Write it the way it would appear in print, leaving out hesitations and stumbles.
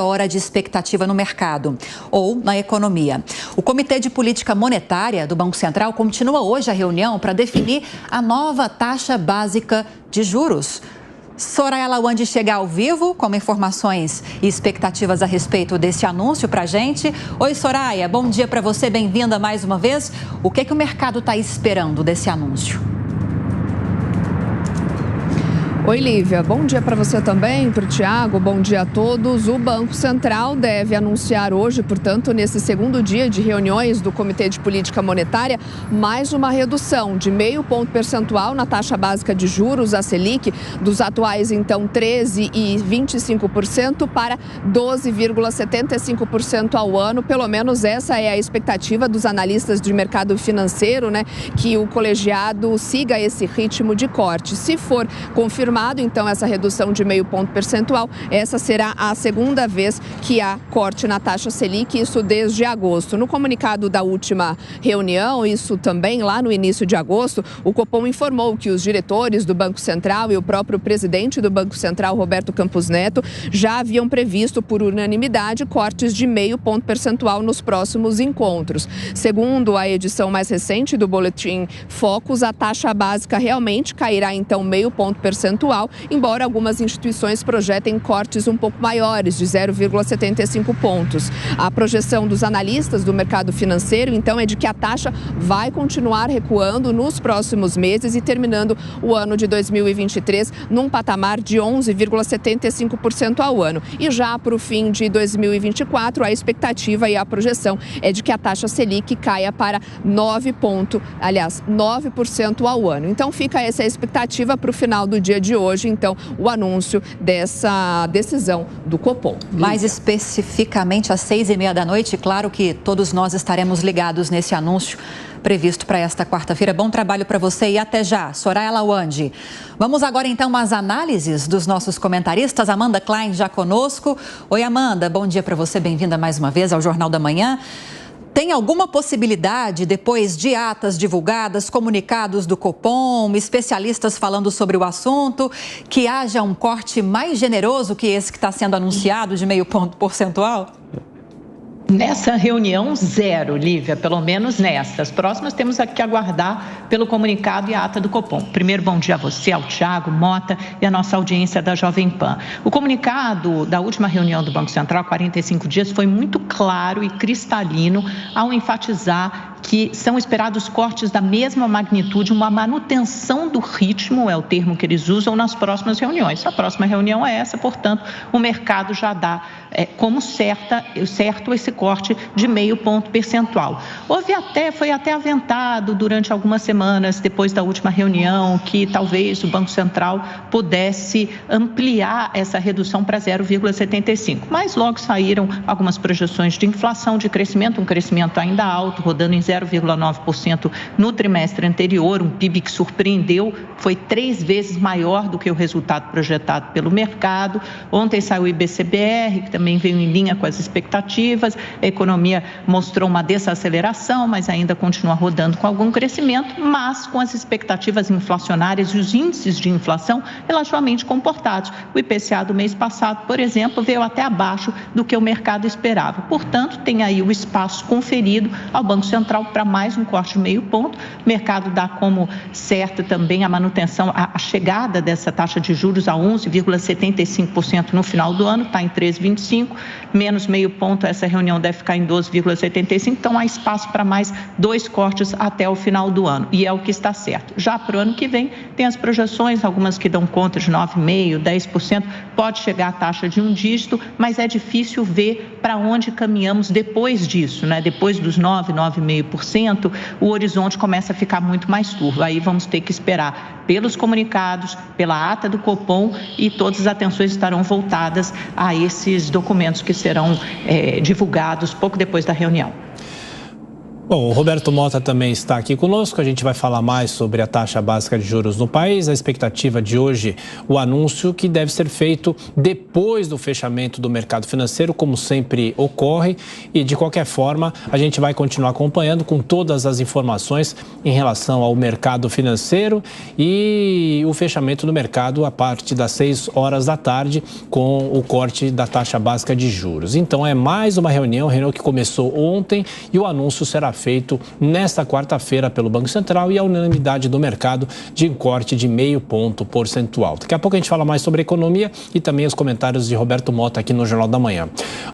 hora de expectativa no mercado ou na economia. O Comitê de Política Monetária do Banco Central continua hoje a reunião para definir a nova taxa básica de juros. Soraya Lawande chega ao vivo com informações e expectativas a respeito desse anúncio para a gente. Oi, Soraya, bom dia para você, bem-vinda mais uma vez. O que o mercado está esperando desse anúncio? Oi, Lívia. Bom dia para você também, para o Tiago. Bom dia a todos. O Banco Central deve anunciar hoje, portanto, nesse segundo dia de reuniões do Comitê de Política Monetária, mais uma redução de 0,5 ponto percentual na taxa básica de juros, a Selic, dos atuais, então, 13,25% para 12,75% ao ano. Pelo menos essa é a expectativa dos analistas de mercado financeiro, né? Que o colegiado siga esse ritmo de corte. Se for confirmado, então, essa redução de 0,5 ponto percentual, essa será a segunda vez que há corte na taxa Selic, isso desde agosto. No comunicado da última reunião, isso também lá no início de agosto, o Copom informou que os diretores do Banco Central e o próprio presidente do Banco Central, Roberto Campos Neto, já haviam previsto por unanimidade cortes de 0,5 ponto percentual nos próximos encontros. Segundo a edição mais recente do Boletim Focus, a taxa básica realmente cairá, então, 0,5 ponto percentual, embora algumas instituições projetem cortes um pouco maiores, de 0,75 pontos. A projeção dos analistas do mercado financeiro, então, é de que a taxa vai continuar recuando nos próximos meses e terminando o ano de 2023 num patamar de 11,75% ao ano. E já para o fim de 2024, a expectativa e a projeção é de que a taxa Selic caia para 9% ao ano. Então, fica essa expectativa para o final do dia de hoje, então, o anúncio dessa decisão do Copom. Mais especificamente às 6h30 da noite, claro que todos nós estaremos ligados nesse anúncio previsto para esta quarta-feira. Bom trabalho para você e até já, Soraya Lawande. Vamos agora então às análises dos nossos comentaristas. Amanda Klein já conosco. Oi, Amanda, bom dia para você, bem-vinda mais uma vez ao Jornal da Manhã. Tem alguma possibilidade, depois de atas divulgadas, comunicados do Copom, especialistas falando sobre o assunto, que haja um corte mais generoso que esse que está sendo anunciado de 0,5 ponto percentual? Nessa reunião, zero, Lívia, pelo menos nessa. As próximas temos que aguardar pelo comunicado e a ata do Copom. Primeiro, bom dia a você, ao Tiago, Mota e a nossa audiência da Jovem Pan. O comunicado da última reunião do Banco Central, 45 dias, foi muito claro e cristalino ao enfatizar que são esperados cortes da mesma magnitude, uma manutenção do ritmo, é o termo que eles usam, nas próximas reuniões. A próxima reunião é essa, portanto, o mercado já dá como certo esse corte de 0,5 ponto percentual. Foi até aventado durante algumas semanas, depois da última reunião, que talvez o Banco Central pudesse ampliar essa redução para 0,75. Mas logo saíram algumas projeções de inflação, de crescimento, um crescimento ainda alto, rodando em 0,9% no trimestre anterior, um PIB que surpreendeu, foi 3 vezes maior do que o resultado projetado pelo mercado. Ontem saiu o IBCBR, que também veio em linha com as expectativas. A economia mostrou uma desaceleração, mas ainda continua rodando com algum crescimento, mas com as expectativas inflacionárias e os índices de inflação relativamente comportados. O IPCA do mês passado, por exemplo, veio até abaixo do que o mercado esperava. Portanto, tem aí o espaço conferido ao Banco Central para mais um corte de 0,5 ponto. O mercado dá como certa também a manutenção, a chegada dessa taxa de juros a 11,75% no final do ano, está em 13,25%, menos 0,5 ponto, essa reunião deve ficar em 12,75%, então há espaço para mais 2 cortes até o final do ano, e é o que está certo. Já para o ano que vem, tem as projeções, algumas que dão conta de 9,5%, 10%, pode chegar a taxa de um dígito, mas é difícil ver para onde caminhamos depois disso, né? Depois dos 9,5%, o horizonte começa a ficar muito mais turvo. Aí vamos ter que esperar pelos comunicados, pela ata do Copom, e todas as atenções estarão voltadas a esses documentos que serão divulgados pouco depois da reunião. Bom, o Roberto Mota também está aqui conosco. A gente vai falar mais sobre a taxa básica de juros no país. A expectativa de hoje, o anúncio que deve ser feito depois do fechamento do mercado financeiro, como sempre ocorre. E, de qualquer forma, a gente vai continuar acompanhando com todas as informações em relação ao mercado financeiro e o fechamento do mercado a partir das 6 horas da tarde, com o corte da taxa básica de juros. Então, é mais uma reunião que começou ontem e o anúncio será feito nesta quarta-feira pelo Banco Central e a unanimidade do mercado de corte de 0,5 ponto percentual. Daqui a pouco a gente fala mais sobre a economia e também os comentários de Roberto Mota aqui no Jornal da Manhã.